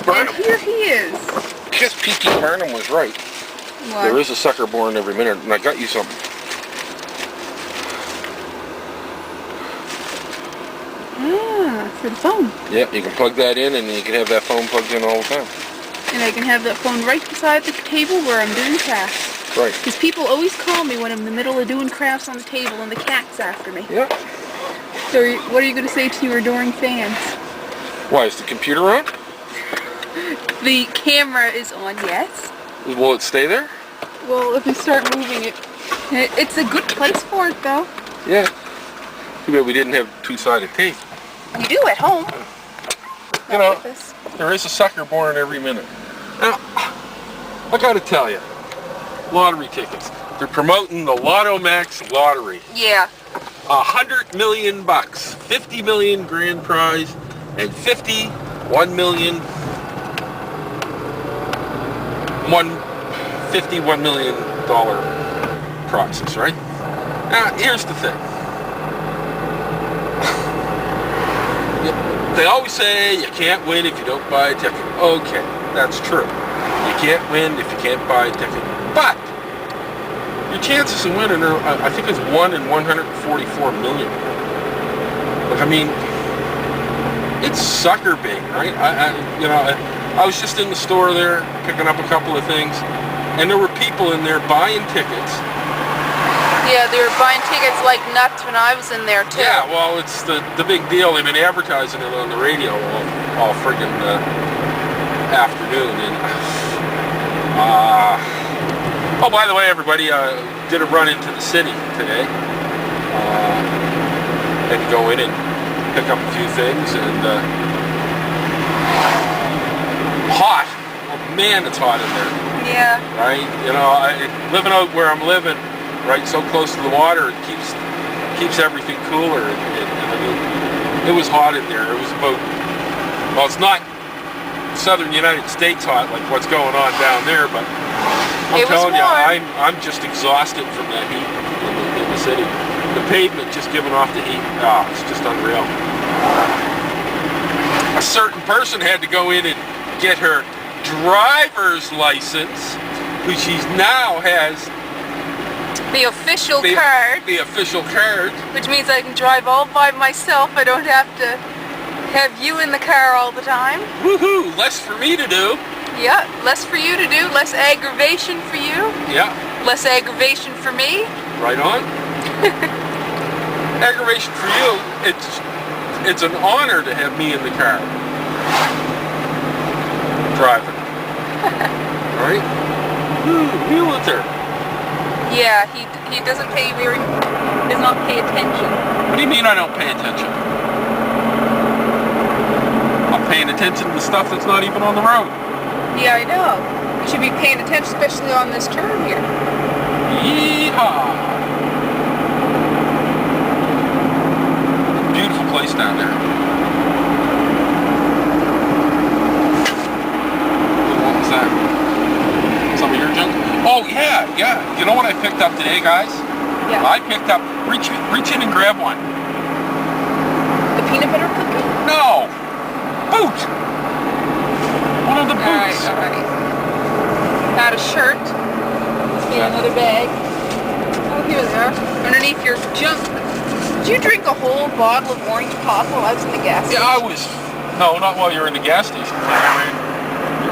Burnham. And here he is. I guess P.T. Burnham was right. What? There is a sucker born every minute, and I got you something. Ah, for the phone. Yeah, you can plug that in, and you can have that phone plugged in all the time. And I can have that phone right beside the table where I'm doing crafts. Right. Because people always call me when I'm in the middle of doing crafts on the table and the cat's after me. Yeah. So what are you going to say to your adoring fans? Why, is the computer on? The camera is on, yes. Will it stay there? Well, if we start moving it, it's a good place for it, though. Yeah. Too bad we didn't have two-sided tape. You do at home. You know, there is a sucker born every minute. Now, I gotta tell you, lottery tickets. They're promoting the Lotto Max lottery. Yeah. 100 million bucks, 50 million grand prize, and 51 million dollar prizes, right? Now, here's the thing. They always say you can't win if you don't buy a ticket. Okay, that's true. You can't win if you can't buy a ticket. But your chances of winning are, I think it's 1 in 144 million. Like, I mean, it's sucker big, right? I was just in the store there picking up a couple of things, and there were people in there buying tickets. Yeah, they were buying tickets like nuts when I was in there too. Yeah, well, it's the big deal. They've been advertising it on the radio all friggin' afternoon. And oh, by the way, everybody, did a run into the city today. Had to go in and pick up a few things, and hot. Well, man, it's hot in there. Yeah. Right? You know, living out where I'm living, right, so close to the water, it keeps everything cooler. And I mean, it was hot in there. It was about, well, it's not southern United States hot like what's going on down there, but I'm telling you, I'm just exhausted from that heat in the city. The pavement just giving off the heat. It's just unreal. A certain person had to go in and get her driver's license, which she now has the official card. The official card. Which means I can drive all by myself. I don't have to have you in the car all the time. Woohoo! Less for me to do. Yeah, less for you to do. Less aggravation for you. Yeah. Less aggravation for me. Right on. Aggravation for you. It's an honor to have me in the car. Driving. Right? Realtor. Yeah, he doesn't pay does not pay attention. What do you mean I don't pay attention? I'm paying attention to stuff that's not even on the road. Yeah, I know. You should be paying attention, especially on this turn here. Yeehaw! Beautiful place down there. What was that? Some of your junk? Oh, yeah. You know what I picked up today, guys? Yeah. I picked up, reach in and grab one. The peanut butter cookie? No! Boot! One of the boots. All right. Got a shirt. And another bag. Oh, here they are. Underneath your junk. Did you drink a whole bottle of orange pop while I was in the gas station? Yeah, I was. No, not while you're in the gas station.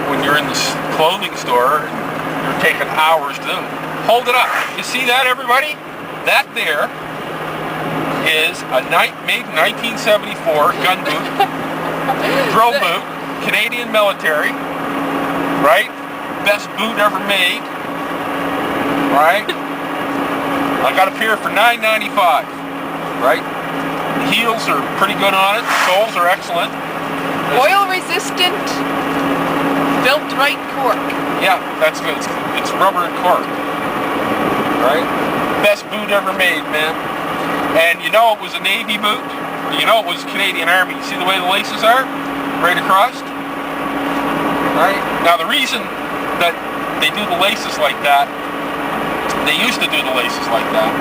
When you're in the clothing store, you're taking hours to do it. Hold it up. You see that, everybody? That there is a made 1974 gun boot, drill boot, Canadian military, right? Best boot ever made, right? I got a pair for $9.95, right? The heels are pretty good on it. The soles are excellent. Oil resistant, built right cork. Yeah, that's good. It's rubber and cork, right? Best boot ever made, man. And you know it was a Navy boot. You know it was Canadian Army. You see the way the laces are? Right across? Right? Now the reason that they do the laces like that, they used to do the laces like that,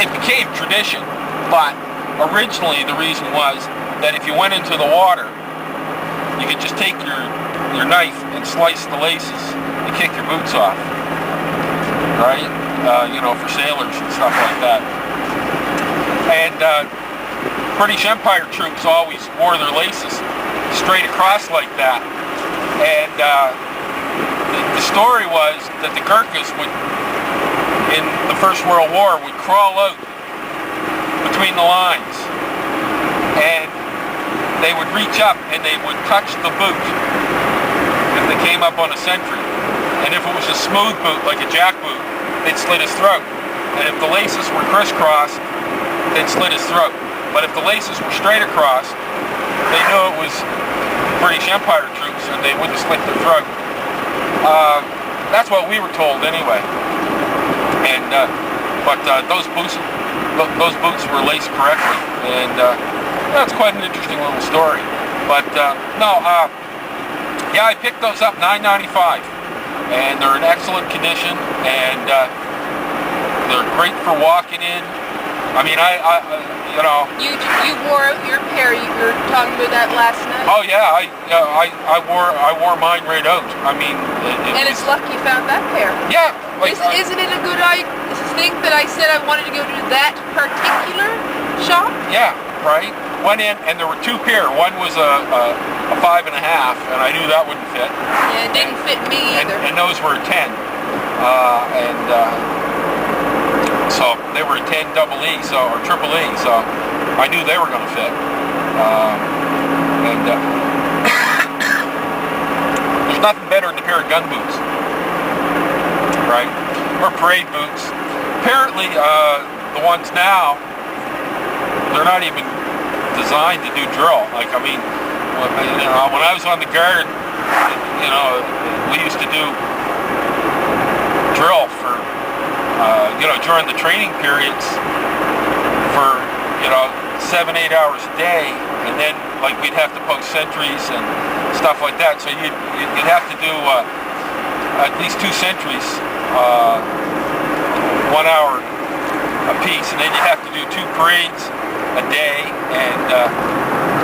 it became tradition, but originally the reason was that if you went into the water, you could just take your knife and slice the laces and kick your boots off, right? For sailors and stuff like that. And British Empire troops always wore their laces straight across like that. And the story was that the Gurkhas would, in the First World War, would crawl out between the lines, and they would reach up and they would touch the boot if they came up on a sentry. And if it was a smooth boot, like a jack boot, they'd slit his throat. And if the laces were crisscrossed, they'd slit his throat. But if the laces were straight across, they knew it was British Empire troops and they wouldn't slit their throat. That's what we were told anyway. And but those boots were laced correctly, and that's quite an interesting little story. But yeah, I picked those up $9.95, and they're in excellent condition, and they're great for walking in. I mean, You wore out your pair. You were talking about that last night. Oh yeah, I wore mine right out. I mean, it's lucky you found that pair. Yeah. Isn't it a good thing that I said I wanted to go to that particular shop? Yeah, right. Went in and there were two pair. One was a 5.5, and I knew that wouldn't fit. Yeah, it didn't fit me either. And those were a 10. So they were a 10 double E, or triple E, so I knew they were going to fit. There's nothing better than a pair of gun boots, right? Or parade boots. Apparently, the ones now, they're not even designed to do drill. Like, I mean, when I was on the guard, we used to do drill for, during the training periods for, 7-8 hours a day, and then like we'd have to post sentries and stuff like that. So you'd have to do at least 2 sentries, 1 hour a piece, and then you'd have to do 2 parades a day, and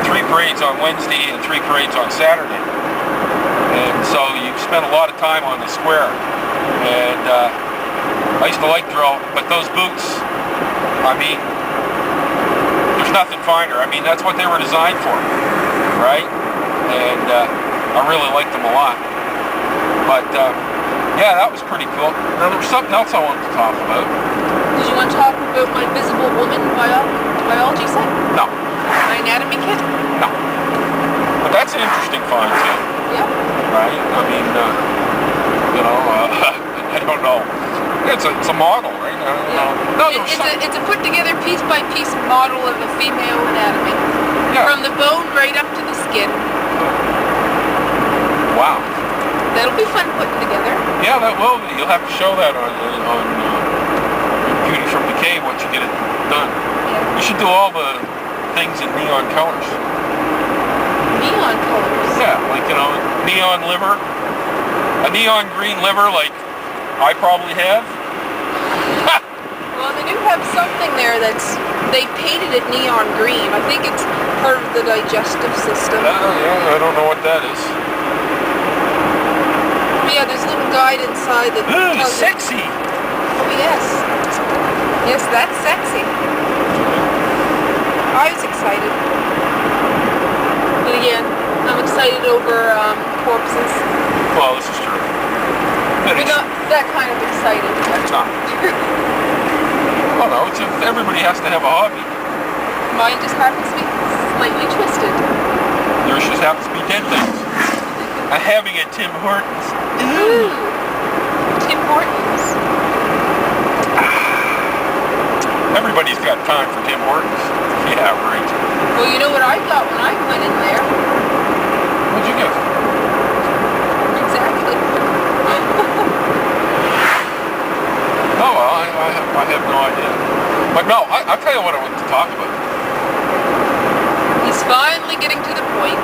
3 parades on Wednesday and 3 parades on Saturday. And so you spent a lot of time on the square. And I used to like drill, but those boots, I mean, there's nothing finer. I mean, that's what they were designed for, right? And I really liked them a lot. But yeah, that was pretty cool. Now there was something else I wanted to talk about. Did you want to talk about my Visible Woman biology set? No. My anatomy kit? No. But that's an interesting find too. Yeah. Right? I mean, I don't know. It's a model, right? No, it's a put together piece by piece model of a female anatomy. Yeah. From the bone right up to the skin. Wow. That'll be fun putting together. Yeah, that will be. You'll have to show that on Beauty from Decay once you get it done. Yeah. You should do all the things in neon colors. Neon colors? Yeah, like, neon liver. A neon green liver like I probably have. Well, they do have something there they painted it neon green. I think it's part of the digestive system. Yeah, I don't know what that is. Yeah, there's a little guide inside that tells sexy! Oh, yes. Yes, that's sexy. I was excited. But again, I'm excited over corpses. Well, this is true. But not that kind of excited. It's not. Oh no, everybody has to have a hobby. Mine just happens to be slightly twisted. Yours just happens to be dead things. Having a Tim Hortons. Ooh. Tim Hortons. Everybody's got time for Tim Hortons. Yeah, right. Well, you know what I got when I went in there? What'd you get? Exactly. Oh, well, I have no idea. But no, I'll tell you what I want to talk about. He's finally getting to the point.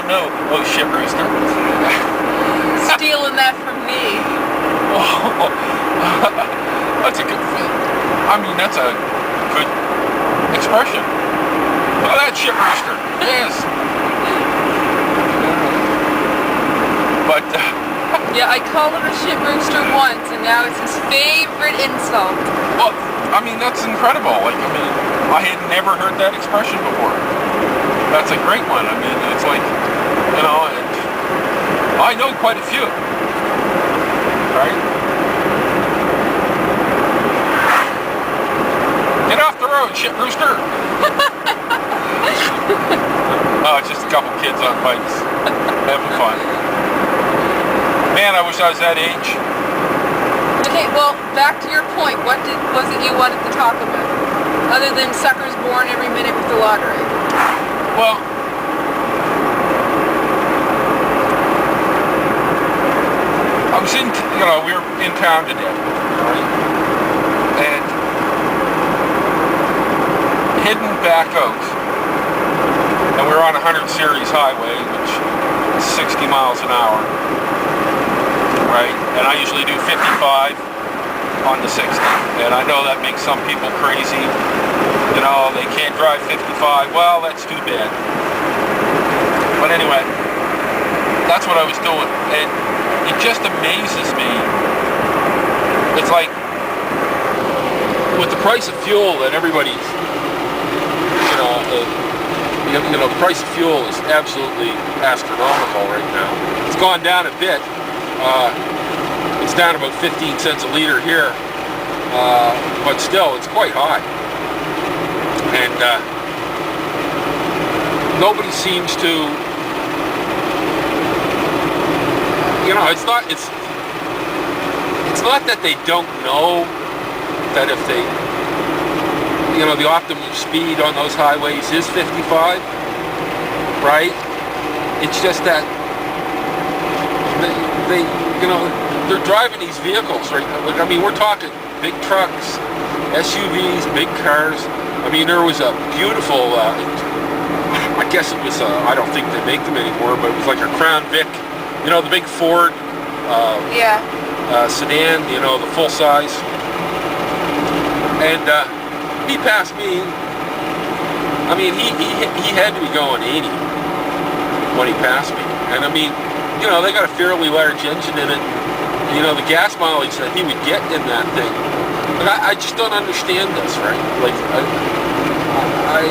No. Oh, shit, Rooster. Stealing that from me. Oh, that's a good, that's a good expression. Oh, that shit rooster. Yes. But Yeah, I called him a shit rooster once, and now it's his favorite insult. well, I mean, that's incredible. Like, I mean, I had never heard that expression before. That's a great one. I mean, it's like, you know, I know quite a few, right? Get off the road, shit rooster. Oh, it's just a couple kids on bikes having fun. Man, I wish I was that age. Okay, well, back to your point. What was it you wanted to talk about? Other than suckers born every minute with the lottery. Well, I was in, you know, we were in town today, right? And heading back out, and we were on a 100 series highway, which is 60 miles an hour, right? And I usually do 55 on the 60, and I know that makes some people crazy. You know, they can't drive 55. Well, that's too bad. But anyway, that's what I was doing, and it just amazes me. It's like, with the price of fuel that everybody's, the price of fuel is absolutely astronomical right now. It's gone down a bit. It's down about 15 cents a liter here, but still, it's quite high. And nobody seems to, you know, it's not that they don't know that if they, you know, the optimum speed on those highways is 55, right? It's just that they you know, they're driving these vehicles, right? Like, I mean, we're talking big trucks, SUVs, big cars. I mean, there was a beautiful, I guess it was, I don't think they make them anymore, but it was like a Crown Vic, you know, the big Ford sedan, you know, the full size. And he passed me. I mean, he had to be going 80 when he passed me. And I mean, you know, they got a fairly large engine in it. You know, the gas mileage that he would get in that thing. But I just don't understand this, right? Like, I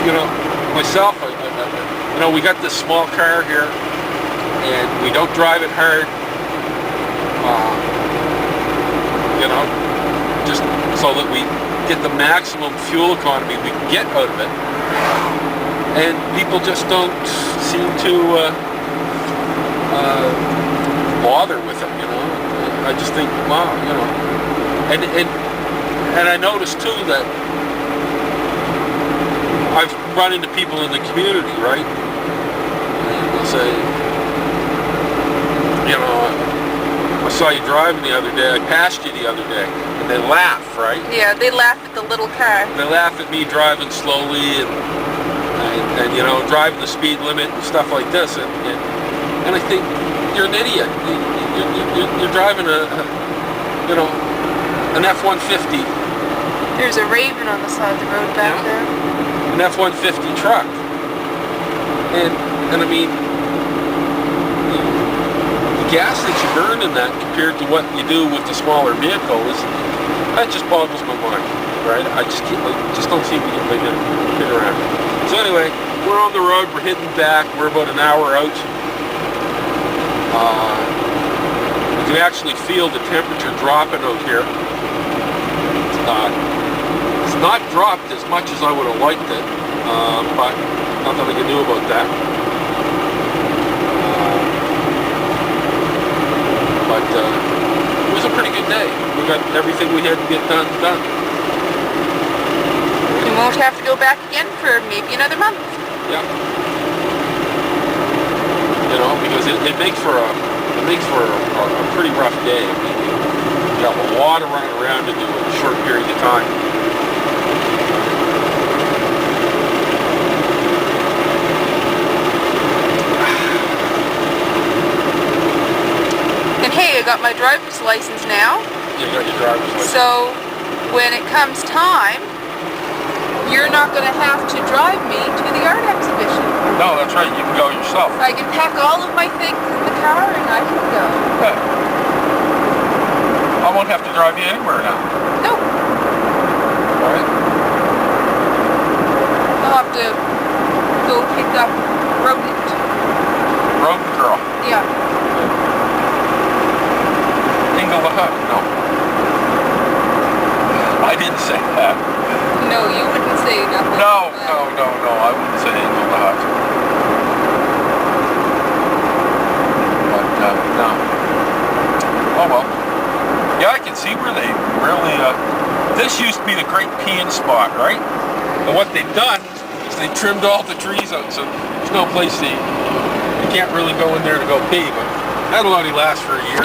you know, myself, you know, we got this small car here, and we don't drive it hard. You know, just so that we get the maximum fuel economy we can get out of it. And people just don't seem to bother with it, you know. I just think, wow, you know. And I noticed too that I've run into people in the community, right? And they'll say, you know, I saw you driving the other day, I passed you the other day, and they laugh, right? Yeah, they laugh at the little car. They laugh at me driving slowly and you know, driving the speed limit and stuff like this, and I think, you're an idiot. You're driving you know, an F-150. There's a Raven on the side of the road back there. An F-150 truck. And I mean, the gas that you burn in that compared to what you do with the smaller vehicle that just boggles my mind, right? I just don't seem to get around it. So anyway, we're on the road, we're heading back, we're about an hour out. You can actually feel the temperature dropping out here. It's not dropped as much as I would have liked it, but nothing I can do about that. But it was a pretty good day. We got everything we had to get done. You won't have to go back again for maybe another month. Yeah. You know, because it makes for a pretty rough day. I mean, you got a lot of running around to do in a short period of time. And hey, I got my driver's license now. You got your driver's license. So when it comes time you're not going to have to drive me to the art exhibition. No, that's right. You can go yourself. I can pack all of my things in the car and I can go. Yeah. I won't have to drive you anywhere now. No. All right. I'll have to go pick up Rodent. Rodent girl. Yeah. Dingle the Hut. No. I didn't say that. No, you wouldn't say nothing. No. I wouldn't say Dingle the Hut. But, no. Oh well. Yeah, I can see where they really, this used to be the great peeing spot, right? And what they've done is they trimmed all the trees out, so there's no place to eat. You can't really go in there to go pee, but that'll only last for a year.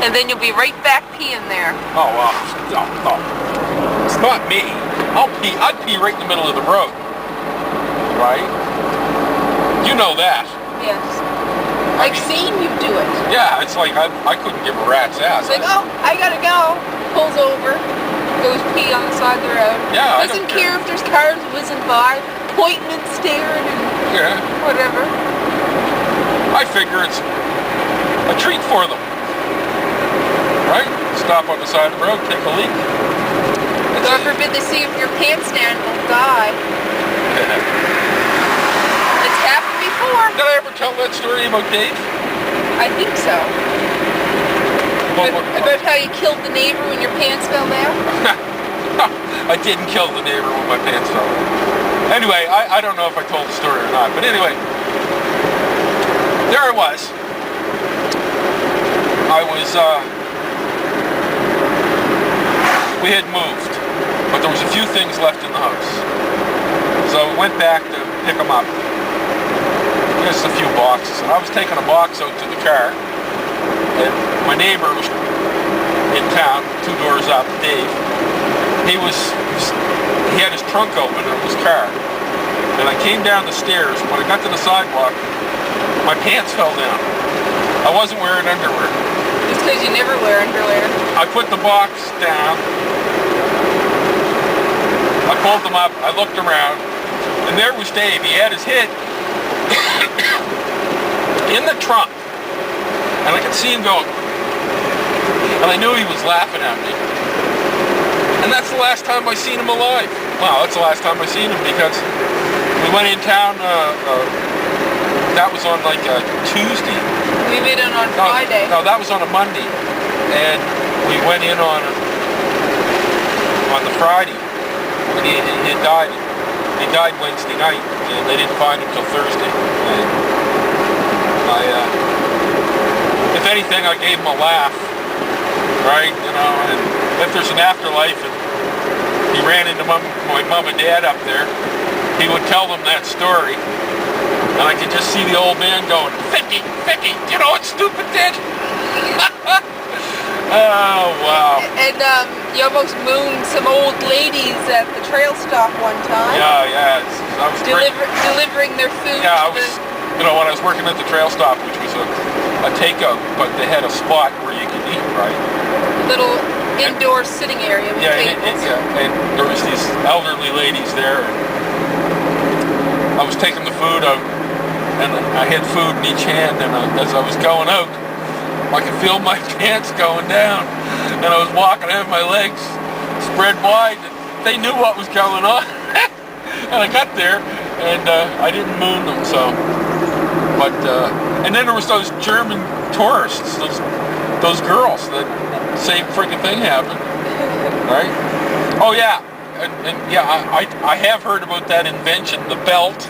And then you'll be right back peeing there. Oh, wow. No. It's not me. I'd pee right in the middle of the road. Right? You know that. Yes. I've seen you do it. Yeah, it's like I couldn't give a rat's ass. It's like, oh, I gotta go. Pulls over. Goes pee on the side of the road. Yeah, I Doesn't don't care if there's cars whizzing by, pointing and staring and whatever. I figure it's a treat for them. Right? Stop on the side of the road, take a leak. God forbid they see if your pants stand will die. It's happened before. Did I ever tell that story about Dave? I think so. About how you killed the neighbor when your pants fell down? I didn't kill the neighbor when my pants fell down. Anyway, I don't know if I told the story or not, but anyway, there I was. We had moved, but there was a few things left in the house. So I went back to pick them up. Just a few boxes, and I was taking a box out to the car, and my neighbor was in town, 2 doors up, Dave. He had his trunk open in his car, and I came down the stairs. When I got to the sidewalk, my pants fell down. I wasn't wearing underwear. It's because you never wear underwear. I put the box down. I pulled them up. I looked around, and there was Dave. He had his head in the trunk, and I could see him going, and I knew he was laughing at me. And that's the last time I seen him alive. Well, that's the last time I seen him because we went in town. That was on like a Tuesday. We made it on Friday. No, that was on a Monday, and we went in on the Friday. And he had died. He died Wednesday night, and they didn't find him till Thursday. And if anything, I gave him a laugh, right? You know, and if there's an afterlife, and he ran into my mom and dad up there, he would tell them that story. And I could just see the old man going, Vicky, you know what stupid did? Oh, wow. And you almost mooned some old ladies at the trail stop one time. Yeah. I was delivering their food. Yeah, when I was working at the trail stop, which was a takeout, but they had a spot where you could eat, right? Little indoor sitting area with tables. And there was these elderly ladies there. And I was taking the food out, and I had food in each hand, and as I was going out, I could feel my pants going down, and I was walking, I had my legs spread wide, and they knew what was going on. And I got there, and I didn't moon them, so. But, and then there was those German tourists, those girls, that same freaking thing happened, right? Oh yeah, and yeah, I have heard about that invention, the belt.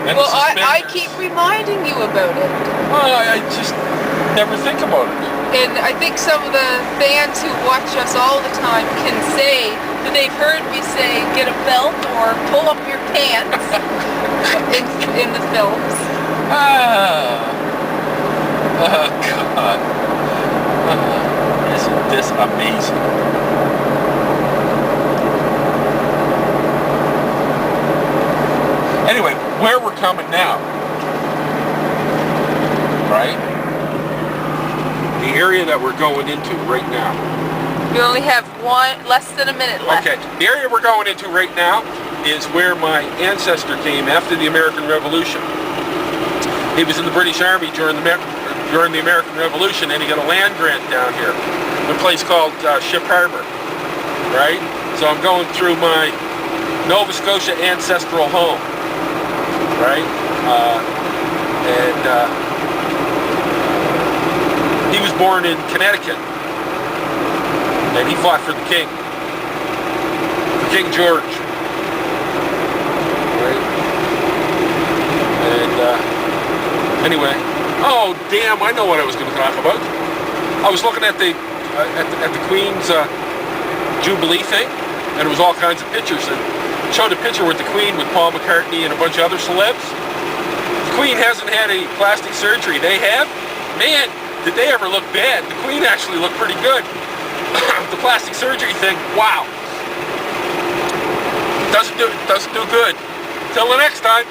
And well, I keep reminding you about it. Well, I just never think about it. And I think some of the fans who watch us all the time can say that they've heard me say, get a belt or pull up your pants in the films. Oh, God. Isn't this amazing? Anyway, where we're coming now, right? The area that we're going into right now You only have less than a minute left. Okay, the area we're going into right now is where my ancestor came after the American Revolution. He was in the British Army during the American Revolution, and he got a land grant down here, in a place called Ship Harbor, right? So I'm going through my Nova Scotia ancestral home, right? He was born in Connecticut, and he fought for the king, for King George, right? And anyway, oh damn, I know what I was going to talk about. I was looking at the Queen's Jubilee thing, and it was all kinds of pictures, and it showed a picture with the Queen with Paul McCartney and a bunch of other celebs. The Queen hasn't had any plastic surgery. They have? Man, did they ever look bad? The Queen actually looked pretty good. The plastic surgery thing, wow. Doesn't do good. Till the next time.